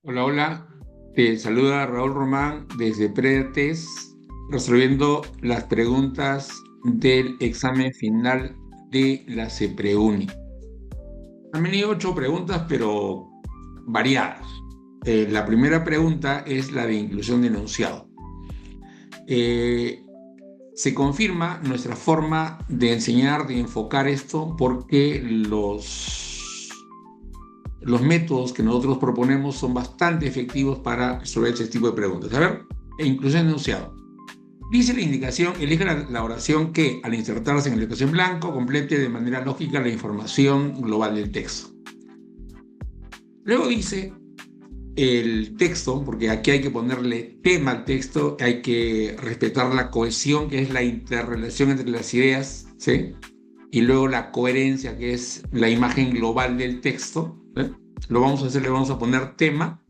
Hola, hola. Te saluda Raúl Román desde Pretes, resolviendo las preguntas del examen final de la CEPREUNI. Han venido 8 preguntas, pero variadas. La primera pregunta es la de inclusión de enunciado. Eh, Se confirma nuestra forma de enseñar, de enfocar esto, porque los métodos que nosotros proponemos son bastante efectivos para resolver este tipo de preguntas. A ver, inclusión de enunciado. Dice la indicación, elige la oración que, al insertarse en el espacio en blanco, complete de manera lógica la información global del texto. Luego dice el texto, porque aquí hay que ponerle tema al texto, hay que respetar la cohesión, que es la interrelación entre las ideas, ¿sí? Y luego la coherencia, que es la imagen global del texto, ¿sí? Lo vamos a hacer, le vamos a poner tema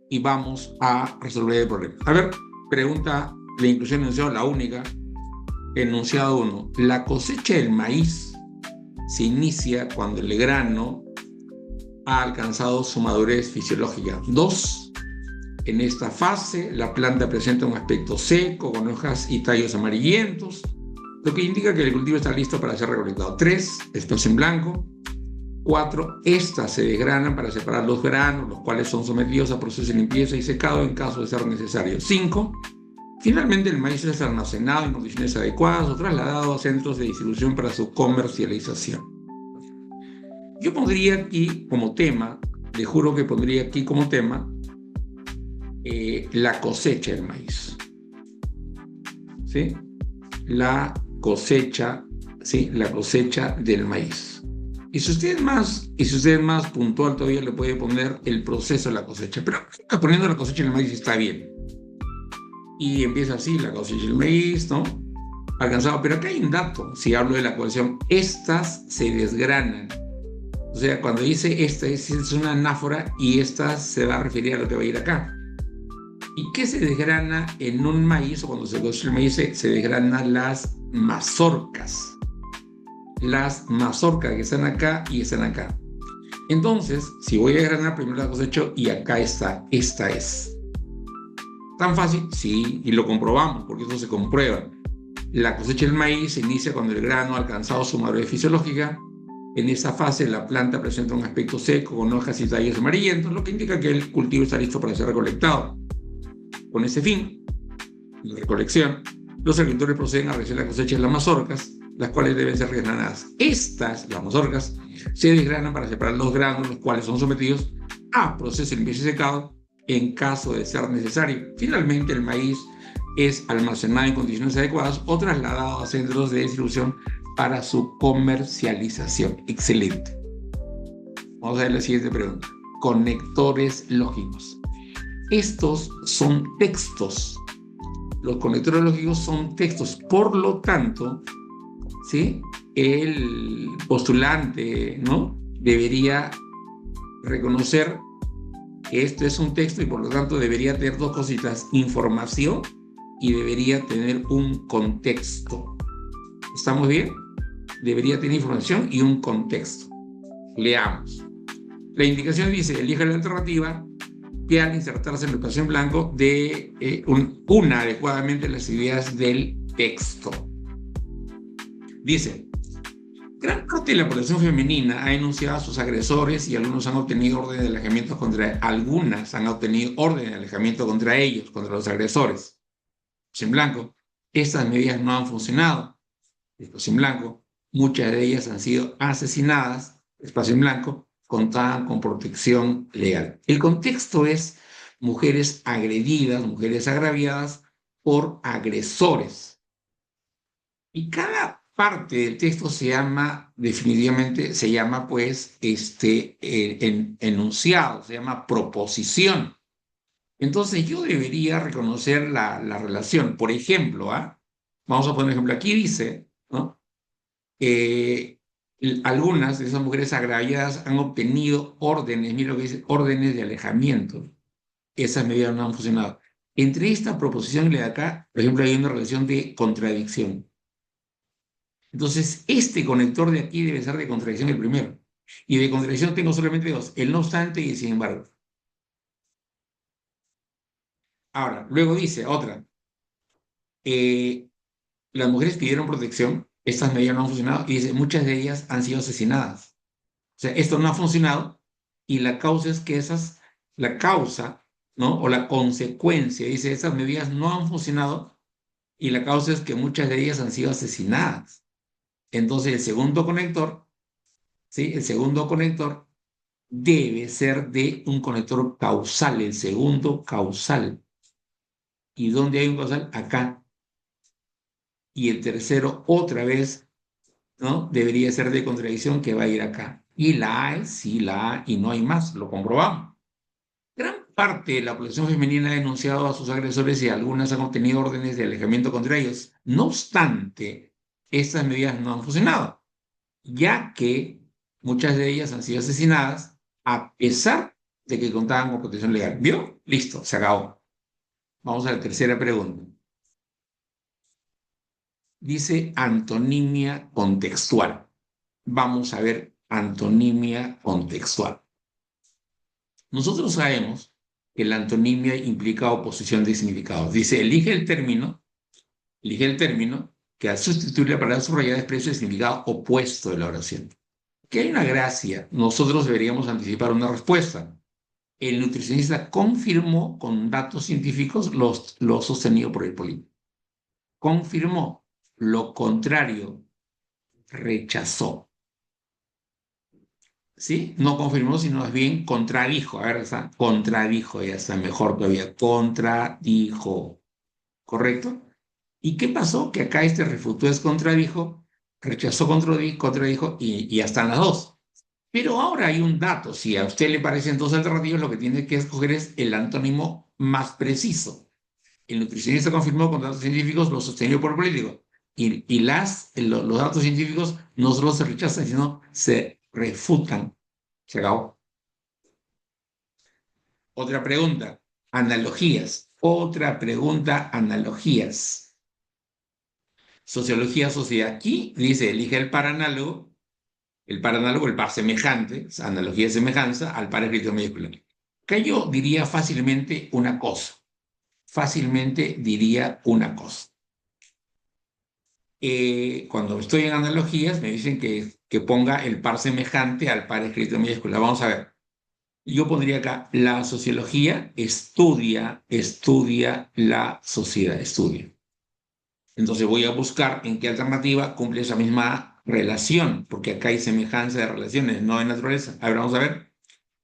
y vamos a resolver el problema. A ver, pregunta la inclusión enunciado, la única. Enunciado 1. La cosecha del maíz se inicia cuando el grano ha alcanzado su madurez fisiológica. 2. En esta fase, la planta presenta un aspecto seco, con hojas y tallos amarillentos, lo que indica que el cultivo está listo para ser recolectado. 3. Espacio en blanco. 4. Estas se desgranan para separar los granos, los cuales son sometidos a procesos de limpieza y secado en caso de ser necesario. 5. Finalmente, el maíz es almacenado en condiciones adecuadas o trasladado a centros de distribución para su comercialización. Yo pondría aquí como tema, le juro que pondría aquí como tema, la cosecha del maíz. ¿Sí? La cosecha, ¿sí? La cosecha del maíz. Y si usted es más puntual, todavía le puede poner el proceso de la cosecha. Pero poniendo la cosecha del maíz está bien. Y empieza así, la cosecha del maíz, ¿no? Alcanzado. Pero acá hay un dato, si hablo de la cohesión. Estas se desgranan. O sea, cuando dice esta es una anáfora y esta se va a referir a lo que va a ir acá. ¿Y qué se desgrana en un maíz? O cuando se cosecha el maíz, se desgranan las mazorcas. Las mazorcas que están acá y están acá. Entonces, si voy a desgranar, primero la cosecho y acá está, esta es. ¿Tan fácil? Sí, y lo comprobamos, porque eso se comprueba. La cosecha del maíz se inicia cuando el grano ha alcanzado su madurez fisiológica. En esa fase, la planta presenta un aspecto seco, con hojas y tallos amarillentos, lo que indica que el cultivo está listo para ser recolectado. Con ese fin, la recolección, los agricultores proceden a realizar la cosecha de las mazorcas, las cuales deben ser desgranadas. Estas, las mazorcas, se desgranan para separar los granos, los cuales son sometidos a proceso de limpieza y secado en caso de ser necesario. Finalmente, el maíz es almacenado en condiciones adecuadas o trasladado a centros de distribución para su comercialización. Excelente. Vamos a ver la siguiente pregunta. Conectores lógicos. Estos son textos. Los conectores lógicos son textos. Por lo tanto, ¿sí? El postulante, ¿no? Debería reconocer que esto es un texto y por lo tanto debería tener dos cositas: información y debería tener un contexto. ¿Estamos bien? Debería tener información y un contexto. Leamos. La indicación dice: elija la alternativa que, al insertarse en el espacio en blanco, de una adecuadamente las ideas del texto. Dice: gran parte de la población femenina ha denunciado a sus agresores y algunas han obtenido orden de alejamiento contra ellos, contra los agresores. En blanco, estas medidas no han funcionado. Espacio en blanco, muchas de ellas han sido asesinadas. Espacio en blanco, contaban con protección legal. El contexto es mujeres agredidas, mujeres agraviadas por agresores. Y cada parte del texto definitivamente se llama pues enunciado, se llama proposición. Entonces yo debería reconocer la relación. Por ejemplo, vamos a poner un ejemplo. Aquí dice, ¿no? Eh, Algunas de esas mujeres agraviadas han obtenido órdenes, mira lo que dice, órdenes de alejamiento. Esas medidas no han funcionado. Entre esta proposición y la de acá, por ejemplo, hay una relación de contradicción. Entonces, este conector de aquí debe ser de contradicción el primero. Y de contradicción tengo solamente dos: el no obstante y el sin embargo. Ahora, luego dice otra, las mujeres pidieron protección, estas medidas no han funcionado y dice, muchas de ellas han sido asesinadas. O sea, esto no ha funcionado y la causa es que la causa, ¿no? O la consecuencia, dice, esas medidas no han funcionado y la causa es que muchas de ellas han sido asesinadas. Entonces, el segundo conector, ¿sí? El segundo conector debe ser de un conector causal, el segundo causal. ¿Y dónde hay un causal? Acá. Y el tercero, otra vez, ¿no? Debería ser de contradicción que va a ir acá. Y la hay, sí la hay, y no hay más, lo comprobamos. Gran parte de la población femenina ha denunciado a sus agresores y algunas han obtenido órdenes de alejamiento contra ellos. No obstante, estas medidas no han funcionado, ya que muchas de ellas han sido asesinadas a pesar de que contaban con protección legal. ¿Vio? Listo, se acabó. Vamos a la tercera pregunta. Dice antonimia contextual. Vamos a ver antonimia contextual. Nosotros sabemos que la antonimia implica oposición de significados. Dice, elige el término que al sustituir la palabra subrayada expresa el significado opuesto de la oración. Que hay una gracia. Nosotros deberíamos anticipar una respuesta. El nutricionista confirmó con datos científicos lo sostenido por el político. Confirmó. Lo contrario, rechazó. ¿Sí? No confirmó, sino más bien contradijo. A ver, está, contradijo, ya está mejor todavía. Contradijo. ¿Correcto? ¿Y qué pasó? Que acá este refutó es contradijo, rechazó contradijo y ya están las dos. Pero ahora hay un dato. Si a usted le parecen dos alternativas, lo que tiene que escoger es el antónimo más preciso. El nutricionista confirmó con datos científicos lo sostenido por el político. Y los datos científicos no solo se rechazan, sino se refutan. Se acabó. Otra pregunta. Analogías. Otra pregunta, analogías. Sociología, sociedad. Aquí dice, elige el par análogo, el par semejante, analogía de semejanza, al par escrito en mayúscula. Acá yo diría fácilmente una cosa. Fácilmente diría una cosa. Cuando estoy en analogías, me dicen que ponga el par semejante al par escrito en mayúscula. Vamos a ver. Yo pondría acá, la sociología estudia la sociedad, estudia. Entonces voy a buscar en qué alternativa cumple esa misma relación, porque acá hay semejanza de relaciones, no de naturaleza. A ver, vamos a ver.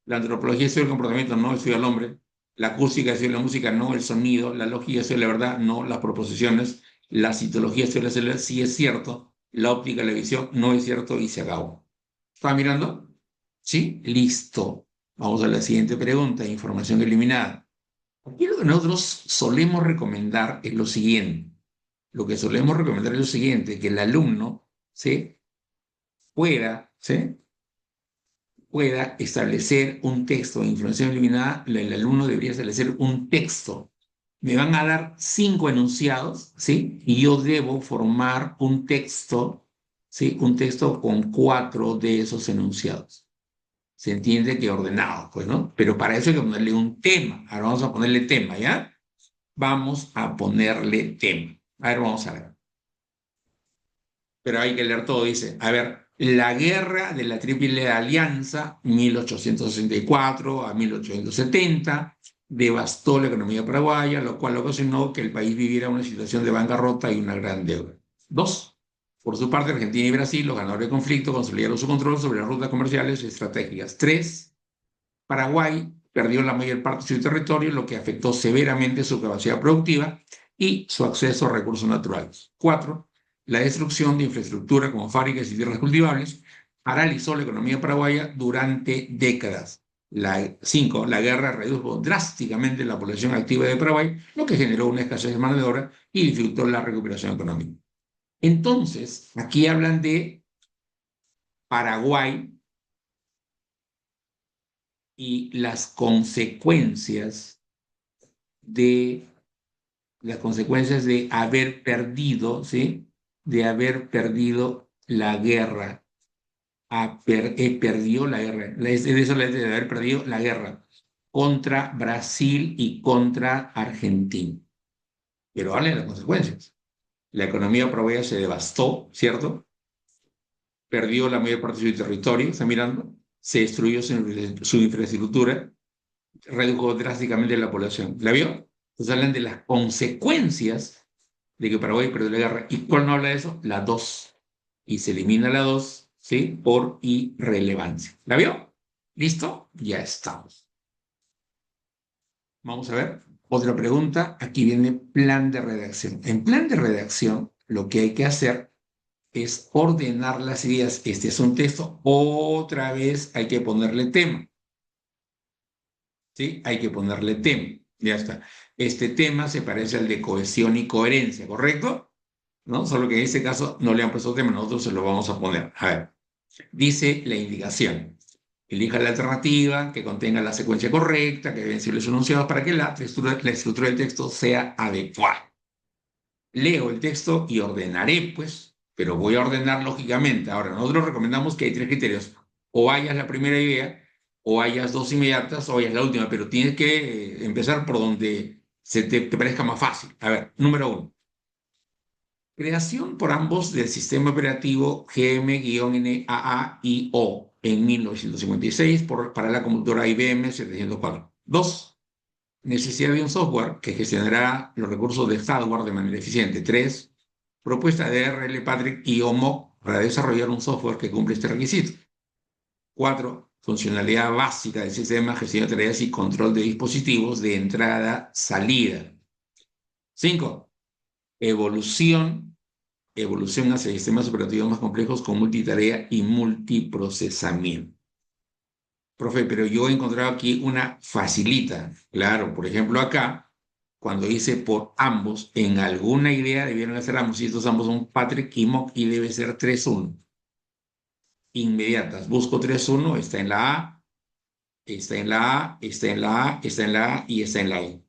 La antropología estudia el comportamiento, no estudia al hombre. La acústica estudia la música, no el sonido. La lógica estudia la verdad, no las proposiciones. La citología estudia la célula, sí es cierto. La óptica, la visión, no es cierto y se acabó. ¿Está mirando? ¿Sí? Listo. Vamos a la siguiente pregunta, información eliminada. Aquí lo que nosotros solemos recomendar es lo siguiente. Lo que solemos recomendar es lo siguiente, que el alumno, ¿sí? ¿Sí? Pueda establecer un texto de información eliminada, el alumno debería establecer un texto. Me van a dar 5 enunciados, ¿sí? Y yo debo formar un texto, ¿sí? Un texto con 4 de esos enunciados. Se entiende que ordenado, pues, ¿no? Pero para eso hay que ponerle un tema. Ahora vamos a ponerle tema, ¿ya? Vamos a ponerle tema. A ver, vamos a ver. Pero hay que leer todo, dice, a ver, la guerra de la Triple Alianza, 1864 a 1870, devastó la economía paraguaya, lo cual ocasionó que el país viviera una situación de bancarrota y una gran deuda. Dos, por su parte, Argentina y Brasil, los ganadores del conflicto, consolidaron su control sobre las rutas comerciales y estratégicas. Tres, Paraguay perdió la mayor parte de su territorio, lo que afectó severamente su capacidad productiva y su acceso a recursos naturales. Cuatro, la destrucción de infraestructura como fábricas y tierras cultivables paralizó la economía paraguaya durante décadas. Cinco, la guerra redujo drásticamente la población activa de Paraguay, lo que generó una escasez de mano de obra y dificultó la recuperación económica. Entonces, aquí hablan de Paraguay y de las consecuencias de haber perdido, ¿sí? De haber perdido la guerra. Perdió la guerra. De eso de haber perdido la guerra. contra Brasil y contra Argentina. Pero valen las consecuencias. La economía paraguaya se devastó, ¿cierto? Perdió la mayor parte de su territorio, está mirando, se destruyó su infraestructura, redujo drásticamente la población. ¿La vio? Entonces hablan de las consecuencias de que Paraguay perdió la guerra. ¿Y cuál no habla de eso? La 2. Y se elimina la 2, ¿sí? Por irrelevancia. ¿La vio? ¿Listo? Ya estamos. Vamos a ver. Otra pregunta. Aquí viene plan de redacción. En plan de redacción, lo que hay que hacer es ordenar las ideas. Este es un texto. Otra vez hay que ponerle tema. ¿Sí? Hay que ponerle tema. Ya está. Este tema se parece al de cohesión y coherencia, ¿correcto? ¿No? Solo que en este caso no le han puesto tema, nosotros se lo vamos a poner. A ver, dice la indicación. Elija la alternativa que contenga la secuencia correcta, que deben ser los enunciados para que la estructura del texto sea adecuada. Leo el texto y ordenaré, pues, pero voy a ordenar lógicamente. Ahora, nosotros recomendamos que hay 3 criterios. O hayas la primera idea, o hayas 2 inmediatas, o hayas la última, pero tienes que empezar por donde se te parezca más fácil. A ver, número 1. Creación por ambos del sistema operativo GM-NAA-IO en 1956 para la computadora IBM 704. 2. Necesidad de un software que gestionará los recursos de hardware de manera eficiente. 3. Propuesta de RL Patrick y OMOC para desarrollar un software que cumple este requisito. 4. Funcionalidad básica del sistema, gestión de tareas y control de dispositivos de entrada-salida. 5. Evolución hacia sistemas operativos más complejos con multitarea y multiprocesamiento. Profe, pero yo he encontrado aquí una facilita. Claro, por ejemplo, acá, cuando dice por ambos, en alguna idea debieron hacer ambos, y estos ambos son Patrick y Mock, y debe ser 3-1. Inmediatas. Busco 3-1, está en la A, está en la A, está en la A, está en la A y está en la E.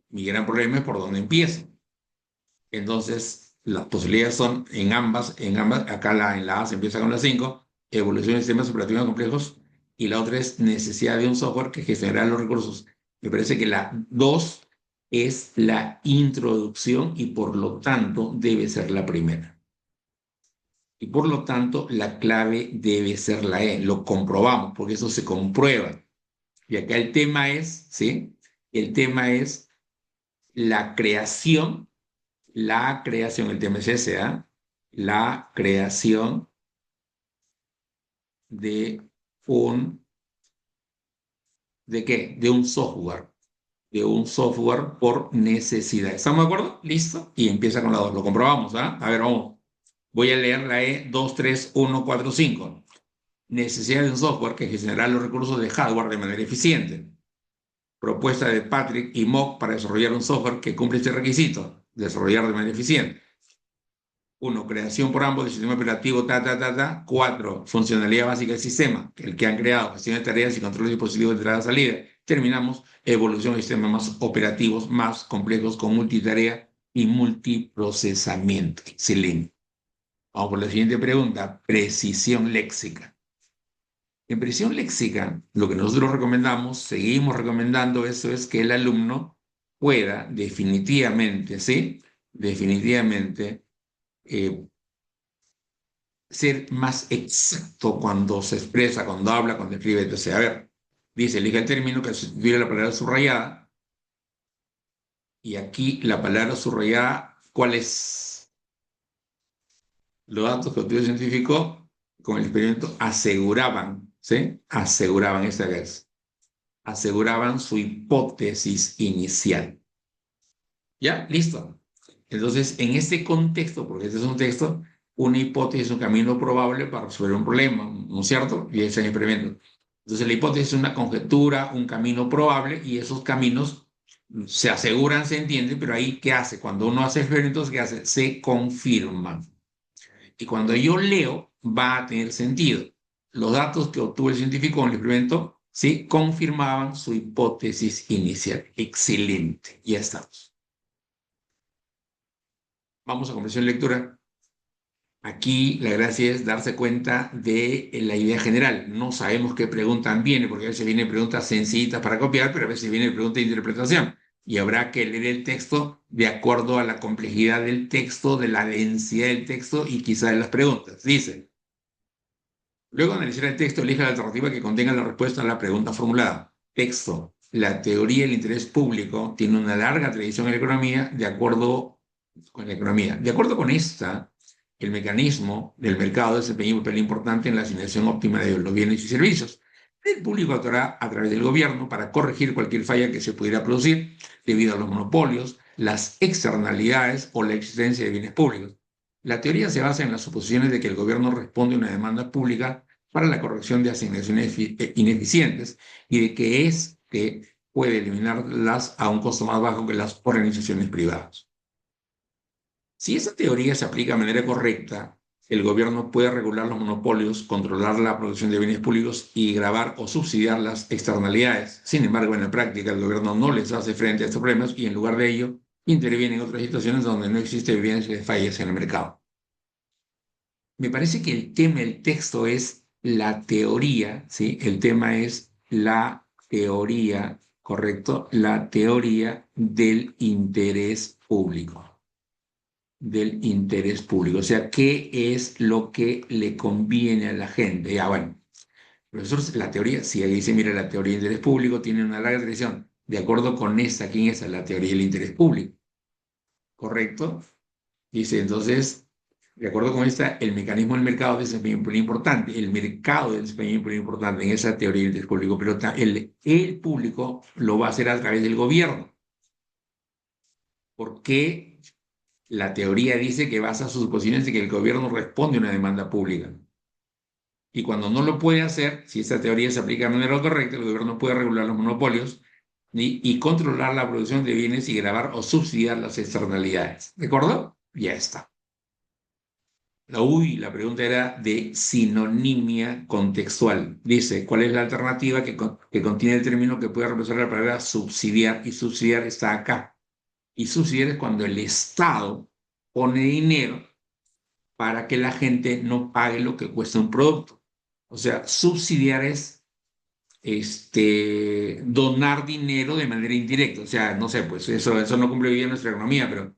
Mi gran problema es por dónde empiezo. Entonces, las posibilidades son en ambas, acá en la A se empieza con la 5, evolución de sistemas operativos complejos, y la otra es necesidad de un software que gestionará los recursos. Me parece que la 2 es la introducción y por lo tanto debe ser la primera. Y por lo tanto la clave debe ser la E. Lo comprobamos porque eso se comprueba. Y acá el tema es, ¿sí? El tema es la creación, el tema es ese, ¿ah? La creación de un, ¿de qué? De un software por necesidad. ¿Estamos de acuerdo? ¿Listo? Y empieza con la 2. Lo comprobamos, ¿ah? A ver, vamos. Voy a leer la E 2, 3, 1, 4, 5. Necesidad de un software que gestionará los recursos de hardware de manera eficiente. Propuesta de Patrick y Mock para desarrollar un software que cumple este requisito. Desarrollar de manera eficiente. 1. Creación por ambos del sistema operativo, 4. Funcionalidad básica del sistema, el que han creado, gestión de tareas y control de dispositivos de entrada-salida. Terminamos, evolución de sistemas más operativos, más complejos, con multitarea y multiprocesamiento. Excelente. Vamos por la siguiente pregunta, precisión léxica. En precisión léxica, lo que nosotros recomendamos, seguimos recomendando eso, es que el alumno pueda definitivamente, ¿sí? Definitivamente ser más exacto cuando se expresa, cuando habla, cuando escribe. Entonces, a ver, dice, elija el término que sustituye la palabra subrayada. Y aquí la palabra subrayada, ¿cuál es? Los datos que obtuvo el científico con el experimento aseguraban, ¿sí? Aseguraban, esta vez, aseguraban su hipótesis inicial. ¿Ya? Listo. Entonces, en este contexto, porque este es un texto, una hipótesis es un camino probable para resolver un problema, ¿no es cierto? Y ese es el experimento. Entonces, la hipótesis es una conjetura, un camino probable, y esos caminos se aseguran, se entienden, pero ahí, ¿qué hace? Cuando uno hace experimentos, ¿qué hace? Se confirman. Y cuando yo leo, va a tener sentido. Los datos que obtuvo el científico en el experimento, sí, confirmaban su hipótesis inicial. Excelente. Ya estamos. Vamos a comprensión lectura. Aquí la gracia es darse cuenta de la idea general. No sabemos qué preguntan viene, porque a veces vienen preguntas sencillitas para copiar, pero a veces vienen preguntas de interpretación. Y habrá que leer el texto de acuerdo a la complejidad del texto, de la densidad del texto y quizá de las preguntas. Dice, luego de analizar el texto, elija la alternativa que contenga la respuesta a la pregunta formulada. Texto. La teoría del interés público tiene una larga tradición en la economía, de acuerdo con la economía. De acuerdo con esta, el mecanismo del mercado desempeña un papel importante en la asignación óptima de los bienes y servicios. El público actuará a través del gobierno para corregir cualquier falla que se pudiera producir debido a los monopolios, las externalidades o la existencia de bienes públicos. La teoría se basa en las suposiciones de que el gobierno responde a una demanda pública para la corrección de asignaciones ineficientes y de que puede eliminarlas a un costo más bajo que las organizaciones privadas. Si esa teoría se aplica de manera correcta, el gobierno puede regular los monopolios, controlar la producción de bienes públicos y gravar o subsidiar las externalidades. Sin embargo, en la práctica, el gobierno no les hace frente a estos problemas y en lugar de ello, interviene en otras situaciones donde no existe evidencia de fallas en el mercado. Me parece que el tema del texto es la teoría, ¿sí? El tema es la teoría, ¿correcto? La teoría del interés público. Del interés público. O sea, ¿qué es lo que le conviene a la gente? Ya, bueno, profesor, la teoría, si ahí dice, mira, la teoría del interés público tiene una larga tradición. De acuerdo con esta, ¿quién es la teoría del interés público? ¿Correcto? Dice, entonces, de acuerdo con esta, el mecanismo del mercado desempeña un papel importante. El mercado desempeña un papel importante en esa teoría del interés público, pero el público lo va a hacer a través del gobierno. ¿Por qué la teoría dice que basa sus suposiciones de que el gobierno responde a una demanda pública? Y cuando no lo puede hacer, si esta teoría se aplica de manera correcta, el gobierno puede regular los monopolios y controlar la producción de bienes y gravar o subsidiar las externalidades. ¿De acuerdo? Ya está. La pregunta era de sinonimia contextual. Dice, ¿cuál es la alternativa que contiene el término que puede reemplazar la palabra subsidiar? Y subsidiar está acá. Y subsidiar es cuando el Estado pone dinero para que la gente no pague lo que cuesta un producto. O sea, subsidiar es donar dinero de manera indirecta. O sea, no sé, pues eso no cumple bien nuestra economía, pero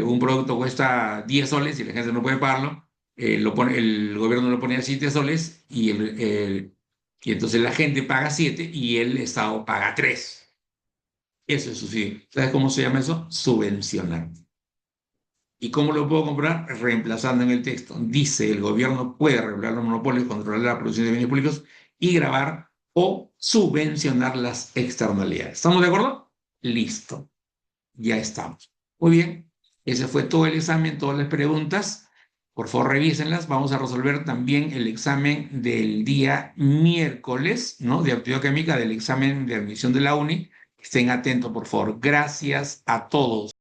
un producto cuesta 10 soles y la gente no puede pagarlo, el gobierno lo pone a 7 soles y entonces la gente paga 7 y el Estado paga 3. Eso es subsidio. ¿Sabes cómo se llama eso? Subvencionar. ¿Y cómo lo puedo comprar? Reemplazando en el texto. Dice, el gobierno puede regular los monopolios, controlar la producción de bienes públicos y gravar o subvencionar las externalidades. ¿Estamos de acuerdo? Listo. Ya estamos. Muy bien. Ese fue todo el examen, todas las preguntas. Por favor, revísenlas. Vamos a resolver también el examen del día miércoles, ¿no? De actividad química, del examen de admisión de la UNI. Estén atentos, por favor. Gracias a todos.